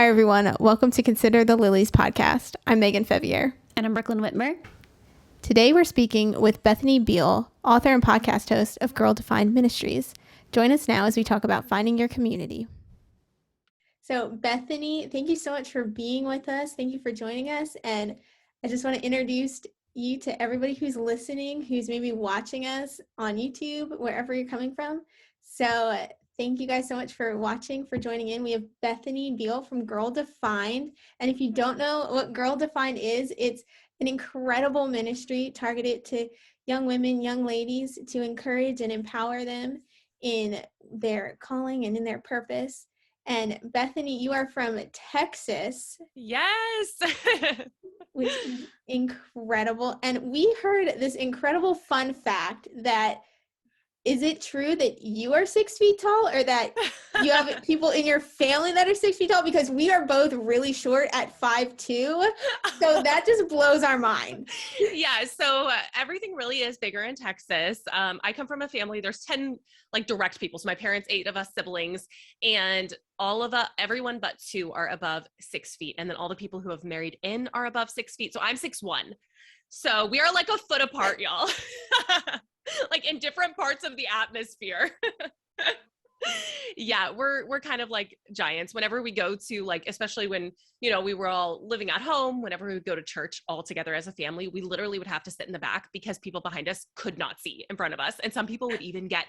Hi, everyone. Welcome to Consider the Lilies podcast. I'm Megan Feveryear. And I'm Brooklyn Wittmer. Today, we're speaking with Bethany Beal, author and podcast host of Girl Defined Ministries. Join us now as we talk about finding your community. So, Bethany, thank you so much for being with us. Thank you for joining us. And I just want to introduce you to everybody who's listening, who's maybe watching us on YouTube, wherever you're coming from. So, thank you guys so much for watching, for joining in. We have Bethany Beal from Girl Defined. And if you don't know what Girl Defined is, it's an incredible ministry targeted to young women, young ladies, to encourage and empower them in their calling and in their purpose. And Bethany, you are from Texas. Yes. Which is incredible. And we heard this incredible fun fact that, is it true that you are 6 feet tall, or that you have people in your family that are 6 feet tall? Because we are both really short at 5'2". So that just blows our mind. Yeah. So everything really is bigger in Texas. I come from a family, there's 10 like direct people. So my parents, 8 of us siblings, and everyone but 2 are above 6 feet. And then all the people who have married in are above 6 feet. So I'm 6'1". So we are like a foot apart, y'all. Like in different parts of the atmosphere. Yeah, we're kind of like giants. Whenever we go to, like, especially when, we were all living at home, whenever we would go to church all together as a family, we literally would have to sit in the back because people behind us could not see in front of us. And some people would even get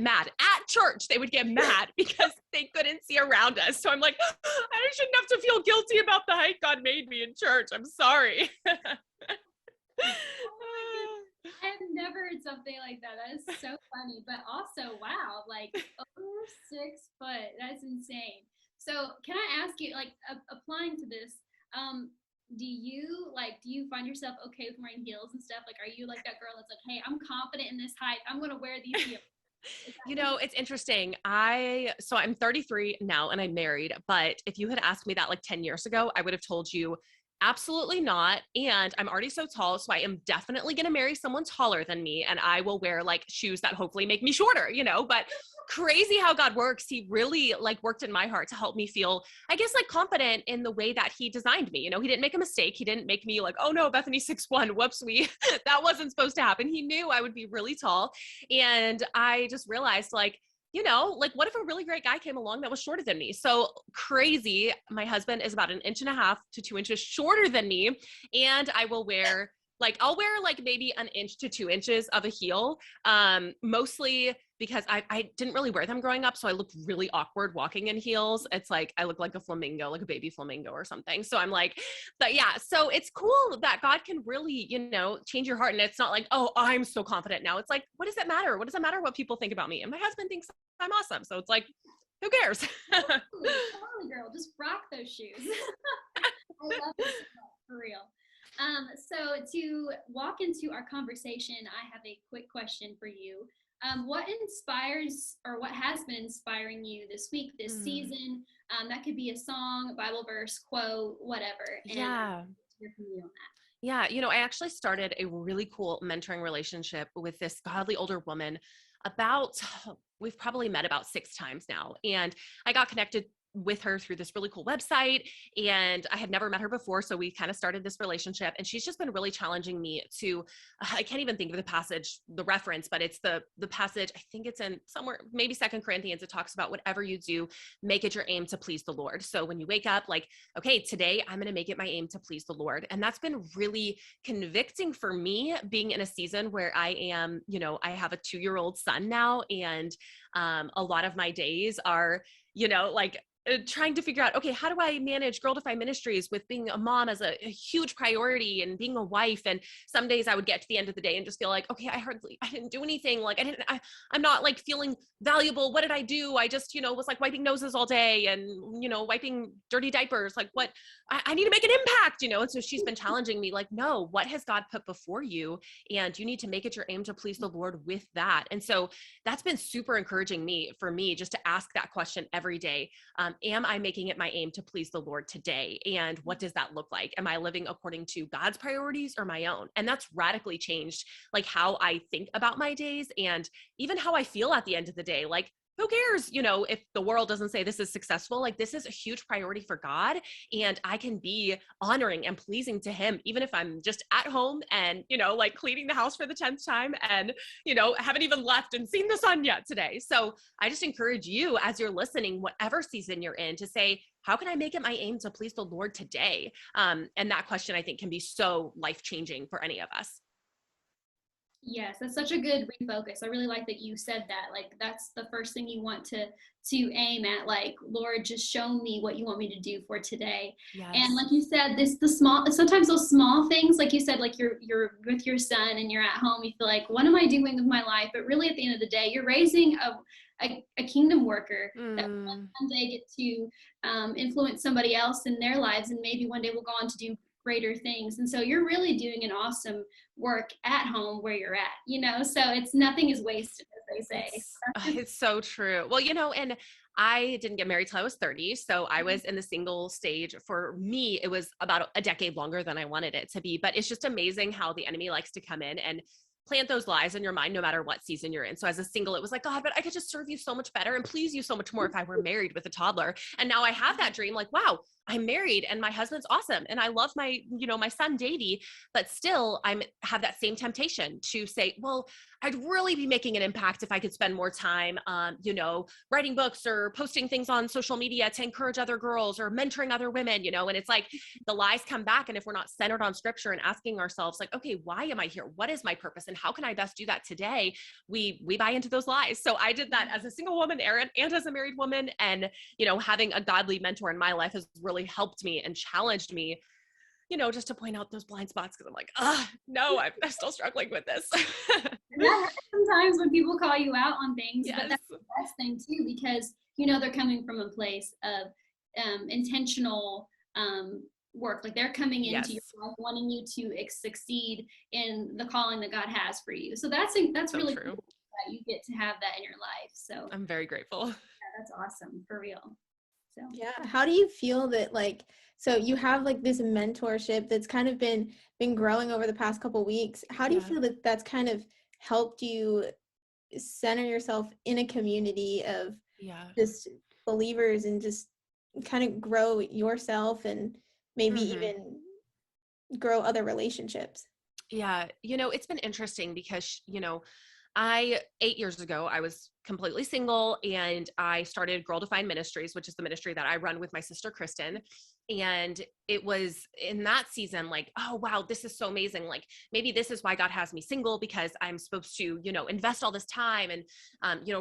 mad at church. They would get mad because they couldn't see around us. So I'm like, I shouldn't have to feel guilty about the height God made me in church. I'm sorry. I've never heard something like that. That is so funny, but also, wow, like over 6 foot. That's insane. So can I ask you, like, applying to this, do you find yourself okay with wearing heels and stuff? Like, are you like that girl that's like, hey, I'm confident in this height, I'm going to wear these heels? It's interesting. So I'm 33 now and I'm married, but if you had asked me that like 10 years ago, I would have told you absolutely not. And I'm already so tall, so I am definitely going to marry someone taller than me, and I will wear like shoes that hopefully make me shorter, but crazy how God works. He really like worked in my heart to help me feel, I guess, like confident in the way that he designed me. He didn't make a mistake. He didn't make me like, oh no, Bethany 6'1", whoops, that wasn't supposed to happen. He knew I would be really tall. And I just realized, like, what if a really great guy came along that was shorter than me? So crazy. My husband is about 1.5 to 2 inches shorter than me. And I'll wear like maybe 1 inch to 2 inches of a heel. Mostly because I didn't really wear them growing up. So I looked really awkward walking in heels. It's like, I look like a flamingo, like a baby flamingo or something. So I'm like, but yeah, so it's cool that God can really, change your heart. And it's not like, oh, I'm so confident now. It's like, what does it matter? What does it matter what people think about me? And my husband thinks I'm awesome. So it's like, who cares? Totally, girl, just rock those shoes. I love this for real. So to walk into our conversation, I have a quick question for you. What inspires, or what has been inspiring you this week, this season? That could be a song, Bible verse, quote, whatever. And yeah. Hear from you on that. Yeah, I actually started a really cool mentoring relationship with this godly older woman we've probably met about 6 times now. And I got connected with her through this really cool website, and I had never met her before. So we kind of started this relationship, and she's just been really challenging me to, I can't even think of the reference, but it's the passage. I think it's in somewhere, maybe 2 Corinthians. It talks about whatever you do, make it your aim to please the Lord. So when you wake up, like, okay, today I'm going to make it my aim to please the Lord. And that's been really convicting for me, being in a season where I am, I have a 2-year-old son now. And a lot of my days are, like, trying to figure out, okay, how do I manage Girl Defined Ministries with being a mom as a huge priority, and being a wife? And some days I would get to the end of the day and just feel like, okay, I didn't do anything. Like I'm not like feeling valuable. What did I do? I just, was like wiping noses all day and, wiping dirty diapers. Like what, I need to make an impact, And so she's been challenging me like, no, what has God put before you? And you need to make it your aim to please the Lord with that. And so that's been super encouraging for me just to ask that question every day. Am I making it my aim to please the Lord today? And what does that look like? Am I living according to God's priorities or my own? And that's radically changed like how I think about my days, and even how I feel at the end of the day. Like, who cares, if the world doesn't say this is successful, like this is a huge priority for God, and I can be honoring and pleasing to him, even if I'm just at home and, like cleaning the house for the 10th time and, haven't even left and seen the sun yet today. So I just encourage you as you're listening, whatever season you're in, to say, how can I make it my aim to please the Lord today? And that question, I think, can be so life-changing for any of us. Yes, that's such a good refocus. I really like that you said that. Like, that's the first thing you want to aim at. Like, Lord, just show me what you want me to do for today. Yes. And like you said, sometimes those small things, like you said, like you're with your son and you're at home, you feel like, what am I doing with my life? But really, at the end of the day, you're raising a kingdom worker that will one day get to influence somebody else in their lives, and maybe one day will go on to do greater things. And so you're really doing an awesome work at home where you're at, so nothing is wasted, as they say. It's so true. Well, and I didn't get married till I was 30. So I was in the single stage. For me, it was about a decade longer than I wanted it to be, but it's just amazing how the enemy likes to come in and plant those lies in your mind, no matter what season you're in. So as a single, it was like, God, but I could just serve you so much better and please you so much more if I were married with a toddler. And now I have that dream, like, wow, I'm married and my husband's awesome. And I love my son, Davey, but still have that same temptation to say, well, I'd really be making an impact if I could spend more time, writing books or posting things on social media to encourage other girls or mentoring other women, and it's like the lies come back. And if we're not centered on scripture and asking ourselves like, okay, why am I here? What is my purpose? And how can I best do that today? We buy into those lies. So I did that as a single woman, Erin, and as a married woman. And, having a godly mentor in my life has really helped me and challenged me, just to point out those blind spots, because I'm like, no, I'm still struggling with this. Sometimes when people call you out on things, yes. But that's the best thing too, because they're coming from a place of intentional work. Like, they're coming into your life wanting you to succeed in the calling that God has for you. So that's so really true. Cool that you get to have that in your life. So I'm very grateful. Yeah, that's awesome, for real. So yeah, how do you feel that, like, so you have like this mentorship that's kind of been growing over the past couple weeks. How do you feel that that's kind of helped you center yourself in a community of just believers and just kind of grow yourself and maybe even grow other relationships? Yeah, it's been interesting because, 8 years ago, I was completely single, and I started Girl Defined Ministries, which is the ministry that I run with my sister, Kristen. And it was in that season, like, oh, wow, this is so amazing. Like, maybe this is why God has me single, because I'm supposed to, invest all this time and,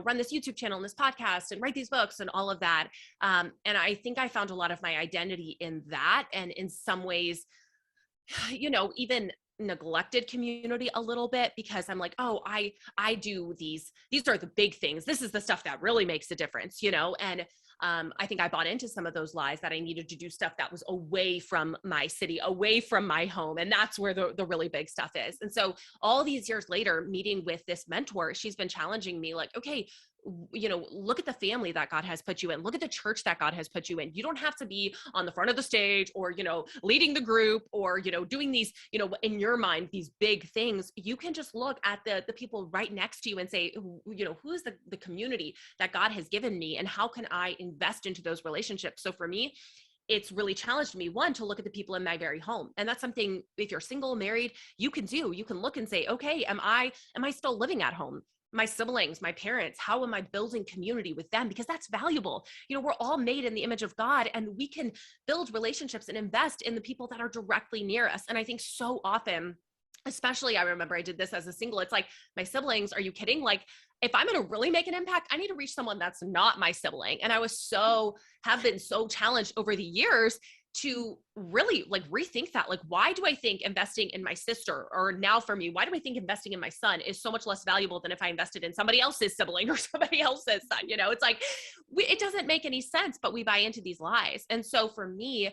run this YouTube channel and this podcast and write these books and all of that. And I think I found a lot of my identity in that. And in some ways, even neglected community a little bit, because I'm like, oh, I do these are the big things. This is the stuff that really makes a difference, and I think I bought into some of those lies, that I needed to do stuff that was away from my city, away from my home. And that's where the really big stuff is. And so all these years later, meeting with this mentor, she's been challenging me like, okay, look at the family that God has put you in. Look at the church that God has put you in. You don't have to be on the front of the stage or, leading the group or, doing these, in your mind, these big things. You can just look at the people right next to you and say, who is the community that God has given me, and how can I invest into those relationships? So for me, it's really challenged me, one, to look at the people in my very home. And that's something, if you're single, married, you can do. You can look and say, okay, am I still living at home? My siblings, my parents, how am I building community with them? Because that's valuable. We're all made in the image of God, and we can build relationships and invest in the people that are directly near us. And I think so often, especially, I remember I did this as a single, it's like, my siblings, are you kidding? Like, if I'm going to really make an impact, I need to reach someone that's not my sibling. And I have been so challenged over the years to really like rethink that. Like, why do I think investing in my sister, or now for me, why do I think investing in my son is so much less valuable than if I invested in somebody else's sibling or somebody else's son? It's like, it doesn't make any sense, but we buy into these lies. And so for me,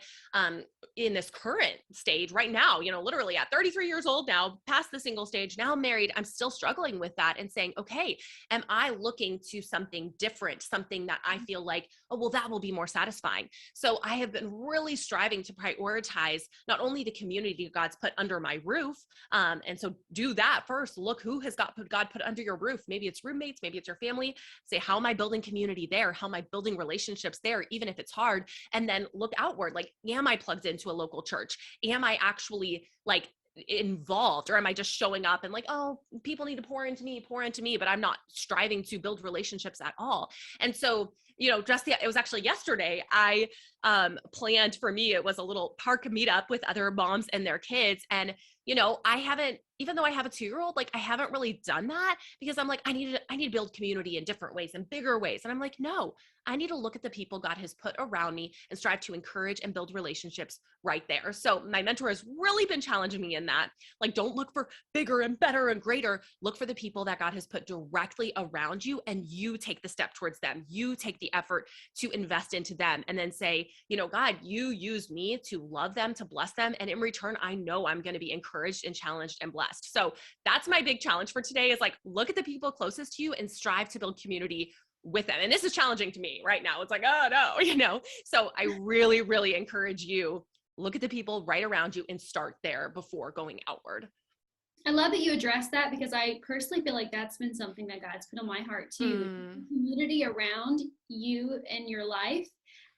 in this current stage right now, literally at 33 years old now, past the single stage, now married, I'm still struggling with that and saying, okay, am I looking to something different, something that I feel like, oh, well, that will be more satisfying. So I have been really striving to prioritize not only the community God's put under my roof. And so do that first. Look who has God put under your roof. Maybe it's roommates, maybe it's your family. Say, how am I building community there? How am I building relationships there, even if it's hard? And then look outward. Like, am I plugged into a local church? Am I actually like involved, or am I just showing up and like, oh, people need to pour into me, but I'm not striving to build relationships at all? And so, it was actually yesterday, I planned, for me, it was a little park meetup with other moms and their kids. And I haven't, even though I have a 2-year-old, like I haven't really done that, because I'm like, I need to build community in different ways and bigger ways. And I'm like, no, I need to look at the people God has put around me and strive to encourage and build relationships right there. So my mentor has really been challenging me in that. Like, don't look for bigger and better and greater. Look for the people that God has put directly around you, and you take the step towards them. You take the effort to invest into them, and then say, God, you used me to love them, to bless them. And in return, I know I'm going to be encouraged and challenged and blessed. So that's my big challenge for today, is like, look at the people closest to you and strive to build community with them. And this is challenging to me right now. It's like, oh no, so I really, really encourage you, look at the people right around you and start there before going outward. I love that you addressed that, because I personally feel like that's been something that God's put on my heart too. The community around you and your life,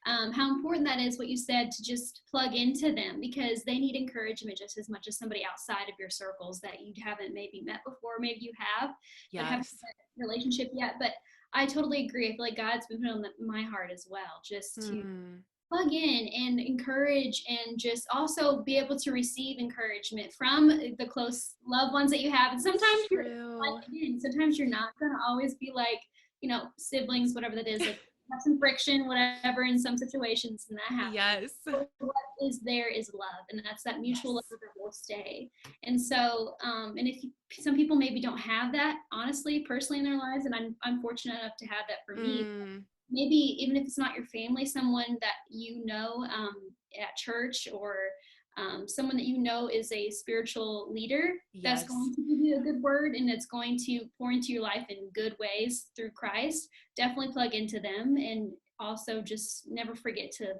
how important that is, what you said, to just plug into them, because they need encouragement just as much as somebody outside of your circles that you haven't maybe met before. Maybe you have, but haven't had a relationship yet. But I totally agree. I feel like God's been put on my heart as well, just to plug in and encourage, and just also be able to receive encouragement from the close loved ones that you have. And sometimes sometimes you're not going to always be like, siblings, whatever that is, like, have some friction, whatever, in some situations, and that happens. Yes. But what is there is love, and that's that mutual love that will stay. And so, and if some people maybe don't have that, honestly, personally, in their lives, and I'm fortunate enough to have that for me. Maybe even if it's not your family, someone that at church, or someone that is a spiritual leader, that's going to give you a good word, and that's going to pour into your life in good ways through Christ. Definitely plug into them, and also just never forget to,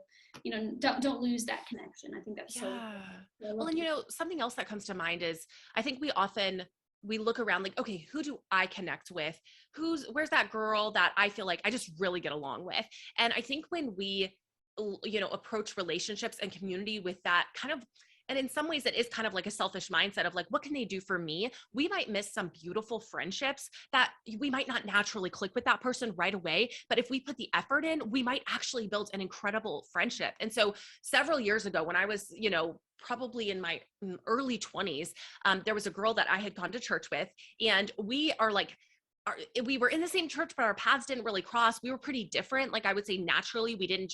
don't lose that connection. I think that's so well, and something else that comes to mind is, I think we look around like, okay, who do I connect with? Where's that girl that I feel like I just really get along with? And I think when we approach relationships and community with that kind of, and in some ways it is kind of like a selfish mindset of like, what can they do for me? We might miss some beautiful friendships that we might not naturally click with that person right away, but if we put the effort in, we might actually build an incredible friendship. And so several years ago, when I was, probably in my early 20s, there was a girl that I had gone to church with, and we were in the same church, but our paths didn't really cross. We were pretty different. Like, I would say naturally, we didn't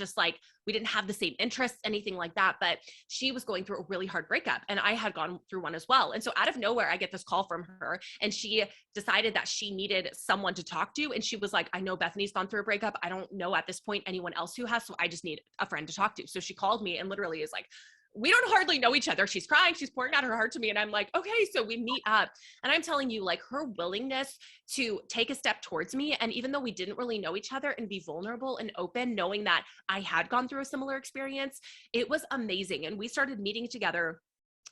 have the same interests, anything like that. But she was going through a really hard breakup, and I had gone through one as well. And so out of nowhere, I get this call from her, and she decided that she needed someone to talk to. And she was like, I know Bethany's gone through a breakup. I don't know at this point anyone else who has, so I just need a friend to talk to. So she called me and literally is like, we don't hardly know each other. She's crying. She's pouring out her heart to me. And I'm like, okay, so we meet up. And I'm telling you, like, her willingness to take a step towards me. And even though we didn't really know each other, and be vulnerable and open, knowing that I had gone through a similar experience, it was amazing. And we started meeting together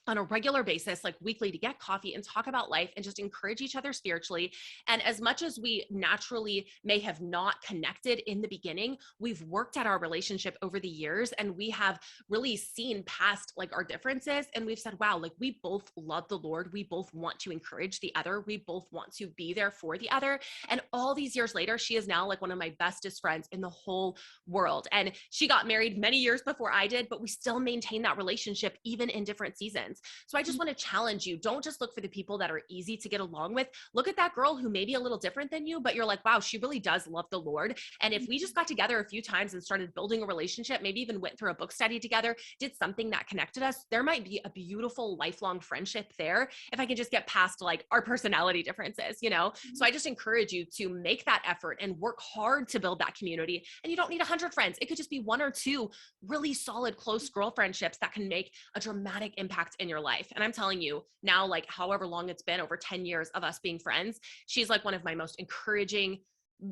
on a regular basis, like weekly, to get coffee and talk about life and just encourage each other spiritually. And as much as we naturally may have not connected in the beginning, we've worked at our relationship over the years, and we have really seen past like our differences. And we've said, wow, like, we both love the Lord. We both want to encourage the other. We both want to be there for the other. And all these years later, she is now like one of my bestest friends in the whole world. And she got married many years before I did, but we still maintain that relationship even in different seasons. So I just want to challenge you. Don't just look for the people that are easy to get along with. Look at that girl who may be a little different than you, but you're like, wow, she really does love the Lord. And if we just got together a few times and started building a relationship, maybe even went through a book study together, did something that connected us, there might be a beautiful lifelong friendship there, if I can just get past like our personality differences, So I just encourage you to make that effort and work hard to build that community. And you don't need 100 friends. It could just be 1 or 2 really solid, close girl friendships that can make a dramatic impact in your life. And I'm telling you now, like, however long it's been, over 10 years of us being friends, she's like one of my most encouraging,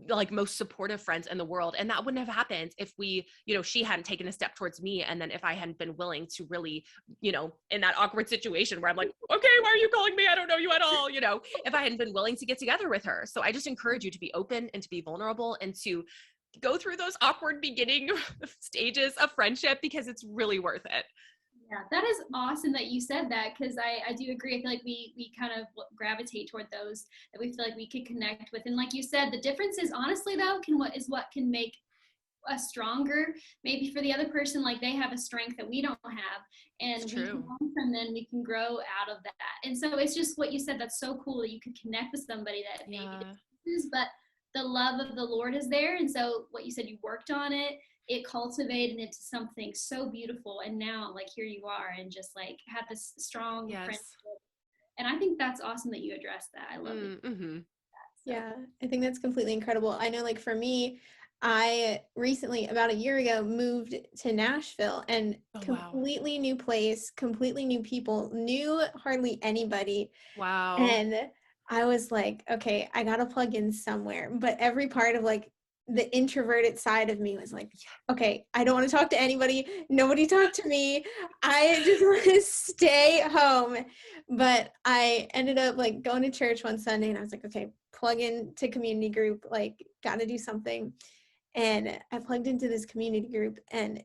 like most supportive friends in the world. And that wouldn't have happened if we, she hadn't taken a step towards me. And then if I hadn't been willing to really, in that awkward situation where I'm like, okay, why are you calling me? I don't know you at all. If I hadn't been willing to get together with her. So I just encourage you to be open and to be vulnerable and to go through those awkward beginning stages of friendship, because it's really worth it. Yeah, that is awesome that you said that, because I do agree. I feel like we kind of gravitate toward those that we feel like we could connect with. And like you said, the difference is honestly though, what can make us stronger. Maybe for the other person, like they have a strength that we don't have, and we can learn from them, we can grow out of that. And so it's just what you said, that's so cool that you could connect with somebody that maybe is, but the love of the Lord is there. And so what you said, you worked on it, it cultivated into something so beautiful. And now like here you are and just like have this strong friendship. And I think that's awesome that you addressed that. I love it. Mm-hmm. Yeah, I think that's completely incredible. I know like for me, I recently, about a year ago, moved to Nashville, and completely new place, completely new people, knew hardly anybody. Wow. And I was like, okay, I got to plug in somewhere. But every part of like the introverted side of me was like, okay, I don't want to talk to anybody. Nobody talk to me. I just want to stay home. But I ended up like going to church one Sunday, and I was like, okay, plug in to community group, like got to do something. And I plugged into this community group, and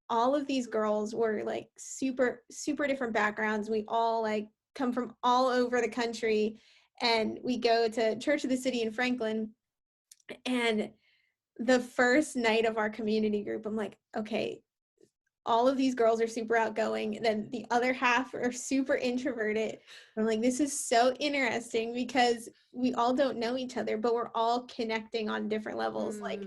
all of these girls were like super, super different backgrounds. We all like come from all over the country, and we go to Church of the City in Franklin. And the first night of our community group, I'm like, okay, all of these girls are super outgoing, and then the other half are super introverted. I'm like, this is so interesting because we all don't know each other, but we're all connecting on different levels. Like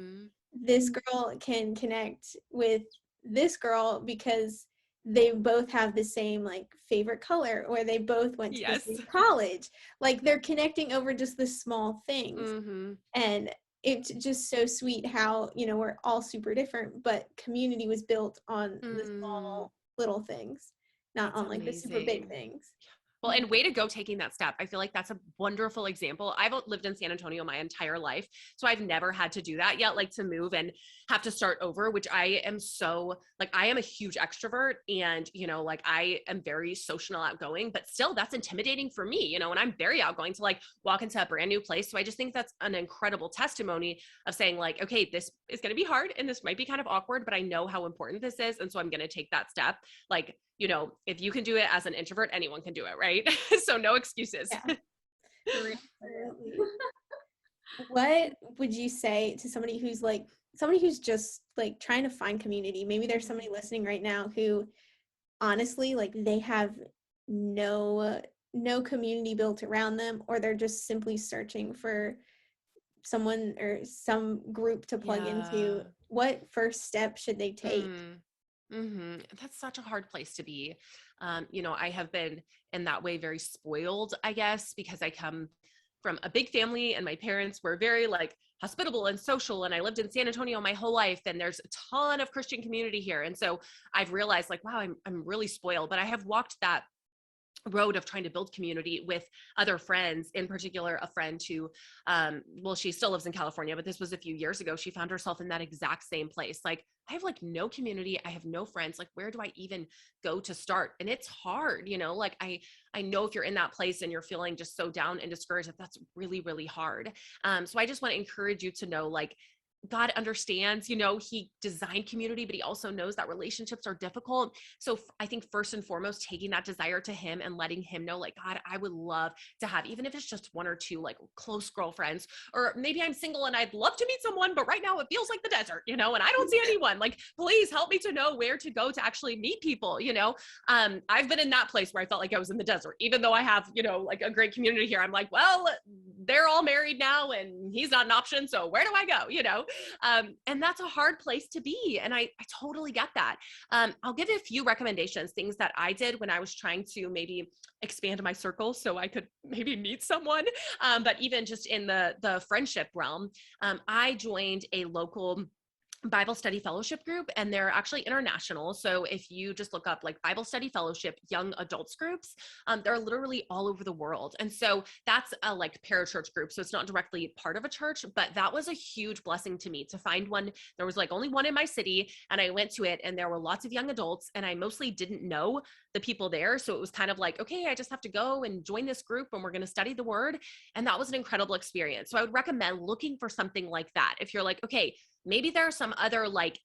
this girl can connect with this girl because they both have the same like favorite color, or they both went to the same college. Like they're connecting over just the small things. And it's just so sweet how, we're all super different, but community was built on the small little things, not on like the super big things. Well, and way to go taking that step. I feel like that's a wonderful example. I've lived in San Antonio my entire life, so I've never had to do that yet, like to move and have to start over, which I am so, like, I am a huge extrovert, and, like I am very social and outgoing, but still that's intimidating for me, and I'm very outgoing to like walk into a brand new place. So I just think that's an incredible testimony of saying like, okay, this is going to be hard and this might be kind of awkward, but I know how important this is. And so I'm going to take that step. Like, if you can do it as an introvert, anyone can do it, right? So no excuses. Yeah. What would you say to somebody who's just like trying to find community? Maybe there's somebody listening right now who honestly, like they have no community built around them, or they're just simply searching for someone or some group to plug into. What first step should they take? That's such a hard place to be. I have been in that way very spoiled, I guess, because I come from a big family and my parents were very like hospitable and social. And I lived in San Antonio my whole life, and there's a ton of Christian community here. And so I've realized like, wow, I'm really spoiled, but I have walked that road of trying to build community with other friends, in particular a friend who she still lives in California, but this was a few years ago. She found herself in that exact same place. Like, I have like no community, I have no friends, like where do I even go to start? And it's hard, like I know if you're in that place and you're feeling just so down and discouraged, that's really, really hard. So I just want to encourage you to know, like, God understands, he designed community, but he also knows that relationships are difficult. So I think first and foremost, taking that desire to him and letting him know, like, God, I would love to have, even if it's just one or two like close girlfriends, or maybe I'm single and I'd love to meet someone, but right now it feels like the desert, and I don't see anyone. Like, please help me to know where to go to actually meet people. I've been in that place where I felt like I was in the desert, even though I have, like a great community here. I'm like, well, they're all married now and he's not an option. So where do I go? And that's a hard place to be. And I totally get that. I'll give you a few recommendations, things that I did when I was trying to maybe expand my circle so I could maybe meet someone. But even just in the friendship realm, I joined a local Bible Study Fellowship group, and they're actually international. So if you just look up like Bible Study Fellowship young adults groups, they're literally all over the world. And so that's a like parachurch group. So it's not directly part of a church, but that was a huge blessing to me to find one. There was like only one in my city, and I went to it, and there were lots of young adults, and I mostly didn't know the people there. So it was kind of like, okay, I just have to go and join this group, and we're going to study the word. And that was an incredible experience. So I would recommend looking for something like that. If you're like, okay, maybe there are some other like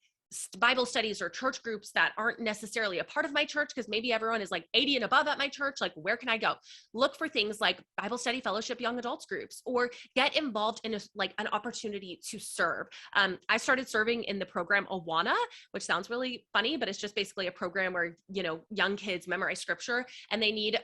Bible studies or church groups that aren't necessarily a part of my church, because maybe everyone is like 80 and above at my church. Like, where can I go? Look for things like Bible Study Fellowship young adults groups, or get involved in like an opportunity to serve. I started serving in the program Awana, which sounds really funny, but it's just basically a program where, young kids memorize scripture, and they need,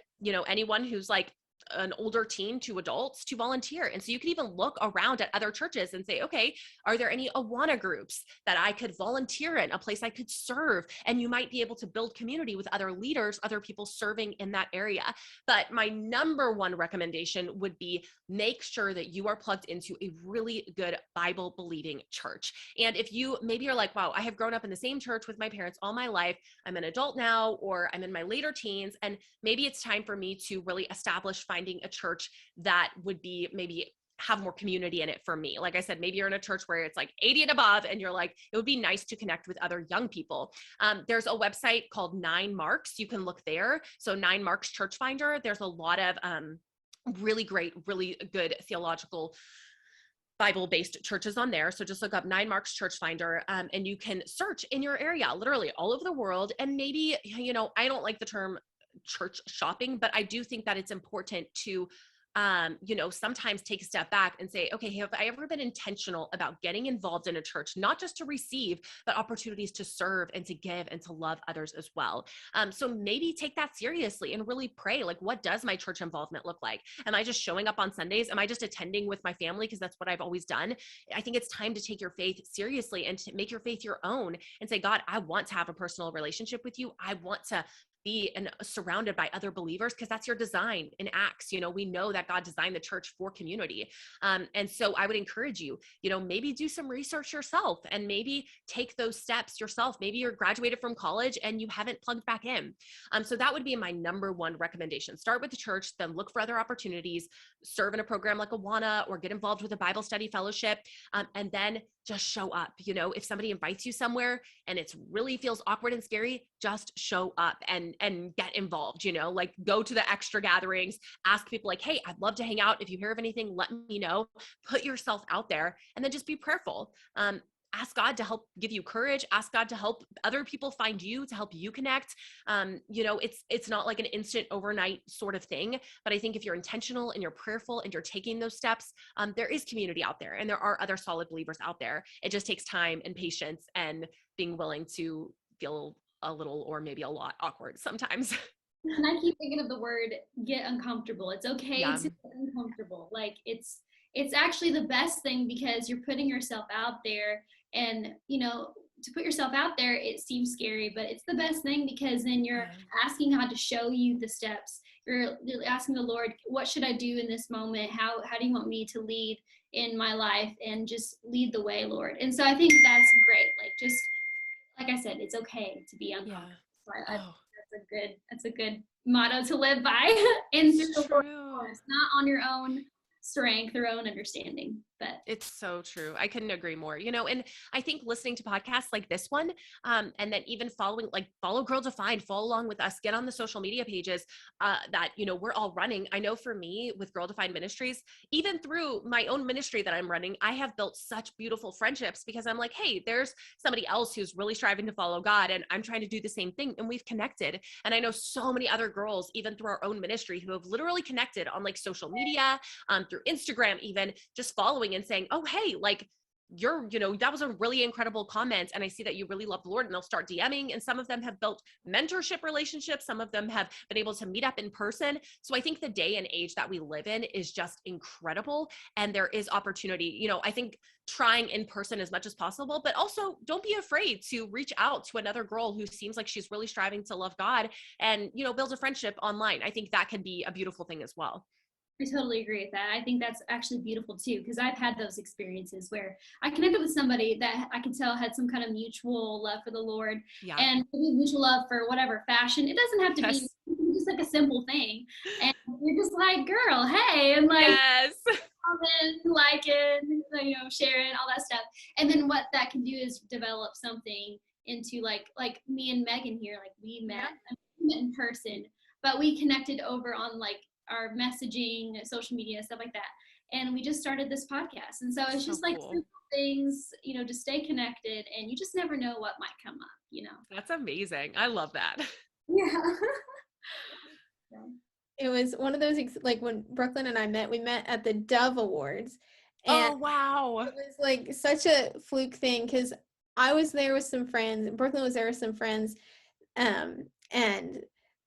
anyone who's like an older teen to adults to volunteer. And so you can even look around at other churches and say, okay, are there any Awana groups that I could volunteer in, a place I could serve? And you might be able to build community with other leaders, other people serving in that area. But my number one recommendation would be make sure that you are plugged into a really good Bible believing church. And if you maybe you're like, wow, I have grown up in the same church with my parents all my life, I'm an adult now, or I'm in my later teens, and maybe it's time for me to really establish finding a church that would be maybe have more community in it for me. Like I said, maybe you're in a church where it's like 80 and above, and you're like, it would be nice to connect with other young people. There's a website called 9 Marks. You can look there. So 9 Marks Church Finder. There's a lot of really great, really good theological Bible-based churches on there. So just look up 9 Marks Church Finder, and you can search in your area, literally all over the world. And maybe, I don't like the term church shopping, but I do think that it's important to sometimes take a step back and say, okay, have I ever been intentional about getting involved in a church, not just to receive, but opportunities to serve and to give and to love others as well. So maybe take that seriously and really pray, like, what does my church involvement look like? Am I just showing up on Sundays? Am I just attending with my family because that's what I've always done? I think it's time to take your faith seriously and to make your faith your own and say, God, I want to have a personal relationship with you. I want to be surrounded by other believers, because that's your design in Acts. We know that God designed the church for community. And so I would encourage you, maybe do some research yourself and maybe take those steps yourself. Maybe you're graduated from college and you haven't plugged back in. So that would be my number one recommendation. Start with the church, then look for other opportunities, serve in a program like Awana, or get involved with a Bible study fellowship, and then just show up. If somebody invites you somewhere and it really feels awkward and scary, just show up and get involved, like go to the extra gatherings, ask people like, hey, I'd love to hang out. If you hear of anything, let me know. Put yourself out there, and then just be prayerful. Ask God to help give you courage. Ask God to help other people find you, to help you connect. It's not like an instant overnight sort of thing, but I think if you're intentional and you're prayerful and you're taking those steps, there is community out there, and there are other solid believers out there. It just takes time and patience and being willing to feel a little or maybe a lot awkward sometimes. And I keep thinking of the word get uncomfortable. It's okay Yeah. to get uncomfortable. Like it's actually the best thing, because you're putting yourself out there, and to put yourself out there, it seems scary, but it's the best thing, because then you're asking God to show you the steps. You're asking the Lord, what should I do in this moment? How do you want me to lead in my life? And just lead the way, Lord. And so I think that's great. Like, just like I said, it's okay to be uncomfortable. Yeah. So that's a good motto to live by. And through the Lord, it's not on your own strength or own understanding. But it's so true. I couldn't agree more, and I think listening to podcasts like this one, and then even follow Girl Defined, follow along with us, get on the social media pages that, we're all running. I know for me with Girl Defined Ministries, even through my own ministry that I'm running, I have built such beautiful friendships, because I'm like, hey, there's somebody else who's really striving to follow God, and I'm trying to do the same thing, and we've connected. And I know so many other girls, even through our own ministry, who have literally connected on like social media, through Instagram, even just following and saying, oh, hey, like that was a really incredible comment, and I see that you really love the Lord, and they'll start DMing, and some of them have built mentorship relationships. Some of them have been able to meet up in person. So I think the day and age that we live in is just incredible, and there is opportunity. I think trying in person as much as possible, but also don't be afraid to reach out to another girl who seems like she's really striving to love God, and build a friendship online. I think that can be a beautiful thing as well. I totally agree with that. I think that's actually beautiful too, because I've had those experiences where I connected with somebody that I could tell had some kind of mutual love for the Lord Yeah. and mutual love for whatever fashion. It doesn't have to be just like a simple thing. And you're just like, girl, hey, and like, Yes. comment, liking, sharing, all that stuff. And then what that can do is develop something into like me and Megan here, like we met in person, but we connected over on like our messaging, social media, stuff like that. And we just started this podcast. And so it's just like cool. simple things, to stay connected, and you just never know what might come up. That's amazing. I love that. Yeah. It was one of those, like when Brooklyn and I met, we met at the Dove Awards. And oh, wow. it was like such a fluke thing because I was there with some friends, Brooklyn was there with some friends. And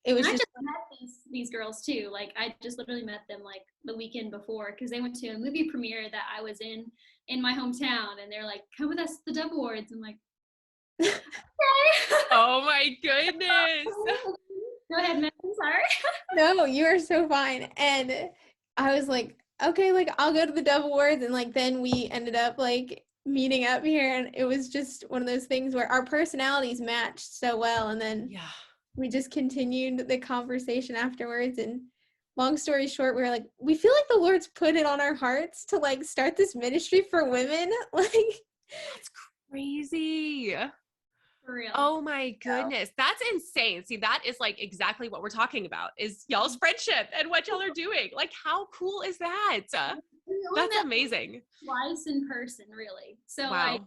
it was I just met these girls too. Like I just literally met them like the weekend before because they went to a movie premiere that I was in my hometown, and they're like, "Come with us to the Dove Awards." I'm like, "Okay." Oh my goodness. Go ahead, Megan. Sorry. No, you are so fine. And I was like, okay, like I'll go to the Dove Awards, and like then we ended up like meeting up here, and it was just one of those things where our personalities matched so well, and then we just continued the conversation afterwards. And long story short, we were like, we feel like the Lord's put it on our hearts to like start this ministry for women. Like that's crazy. For real. Oh my goodness. That's insane. See, that is like exactly what we're talking about is y'all's friendship and what y'all are doing. Like, how cool is that? That's amazing. Twice in person, really. So wow.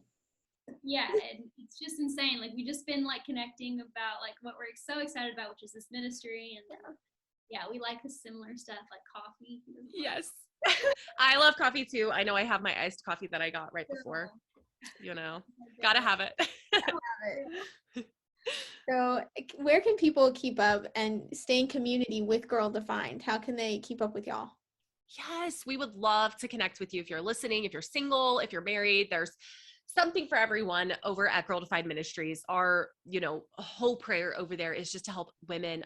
yeah, and it's just insane. Like we just been like connecting about like what we're so excited about, which is this ministry, and yeah, we like the similar stuff like coffee. Yes. I love coffee too. I know I have my iced coffee that I got right before. Gotta have it. So where can people keep up and stay in community with Girl Defined? How can they keep up with y'all? Yes, we would love to connect with you if you're listening, if you're single, if you're married. There's something for everyone over at Girl Defined Ministries. Our, whole prayer over there is just to help women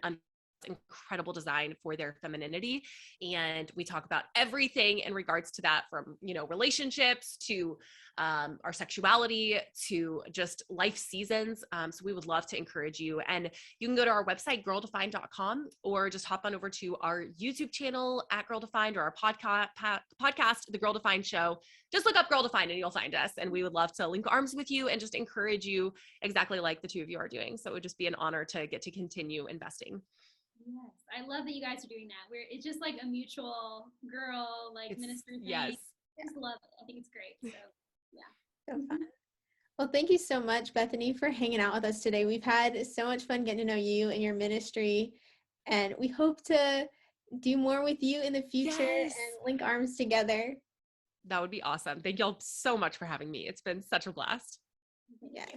incredible design for their femininity. And we talk about everything in regards to that, from, relationships to our sexuality to just life seasons. So we would love to encourage you. And you can go to our website, girldefined.com, or just hop on over to our YouTube channel at Girl Defined, or our podcast, The Girl Defined Show. Just look up Girl Defined and you'll find us. And we would love to link arms with you and just encourage you exactly like the two of you are doing. So it would just be an honor to get to continue investing. Yes, I love that you guys are doing that. It's just like a mutual girl ministry thing. Yes, I just love it. I think it's great. So yeah. So fun. Well, thank you so much, Bethany, for hanging out with us today. We've had so much fun getting to know you and your ministry, and we hope to do more with you in the future and link arms together. That would be awesome. Thank y'all so much for having me. It's been such a blast. Yeah.